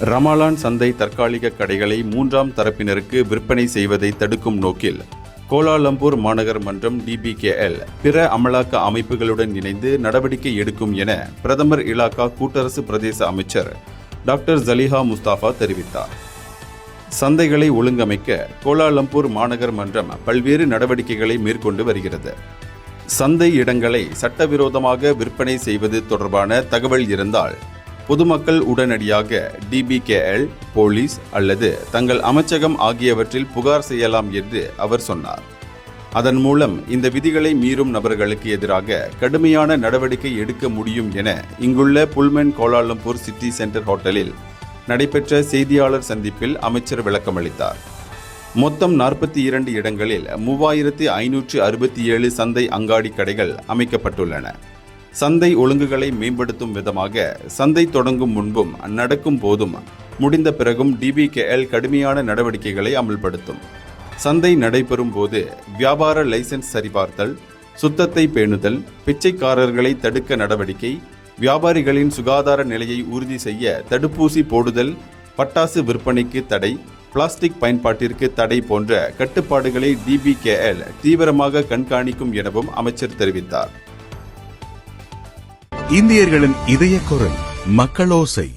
ரமலான் சந்தை தற்காலிக கடைகளை மூன்றாம் தரப்பினருக்கு விற்பனை செய்வதை தடுக்கும் நோக்கில் கோலாலம்பூர் மாநகர் மன்றம் DBKL பிற அமலாக்க அமைப்புகளுடன் இணைந்து நடவடிக்கை எடுக்கும் என பிரதமர் இலாகா கூட்டரசு பிரதேச அமைச்சர் டாக்டர் ஜலிஹா முஸ்தாஃபா தெரிவித்தார். சந்தைகளை ஒழுங்கமைக்க கோலாலம்பூர் மாநகர் மன்றம் பல்வேறு நடவடிக்கைகளை மேற்கொண்டு வருகிறது. சந்தை இடங்களை சட்டவிரோதமாக விற்பனை செய்வது தொடர்பான தகவல் இருந்தால் பொதுமக்கள் உடனடியாக DBKL, போலீஸ் அல்லது தங்கள் அமைச்சகம் ஆகியவற்றில் புகார் செய்யலாம் என்று அவர் சொன்னார். அதன் மூலம் இந்த விதிகளை மீறும் நபர்களுக்கு எதிராக கடுமையான நடவடிக்கை எடுக்க முடியும் என இங்குள்ள புல்மென் கோலாலம்பூர் சிட்டி சென்டர் ஹோட்டலில் நடைபெற்ற செய்தியாளர் சந்திப்பில் அமைச்சர் விளக்கமளித்தார். மொத்தம் 42 இடங்களில் 3567 சந்தை அங்காடி கடைகள் அமைக்கப்பட்டுள்ளன. சந்தை ஒழுங்குகளை மேம்படுத்தும் விதமாக சந்தை தொடங்கும் முன்பும் நடக்கும் போதும் முடிந்த பிறகும் DBKL கடுமையான நடவடிக்கைகளை அமல்படுத்தும். சந்தை நடைபெறும் போது வியாபார லைசென்ஸ் சரிபார்த்தல், சுத்தத்தை பேணுதல், பிச்சைக்காரர்களை தடுக்க நடவடிக்கை, வியாபாரிகளின் சுகாதார நிலையை உறுதி செய்ய தடுப்பூசி போடுதல், பட்டாசு விற்பனைக்கு தடை, பிளாஸ்டிக் பயன்பாட்டிற்கு தடை போன்ற கட்டுப்பாடுகளை DBKL தீவிரமாக கண்காணிக்கும் எனவும் அமைச்சர் தெரிவித்தார். இந்தியர்களின் இதய குரல் மக்களோசை.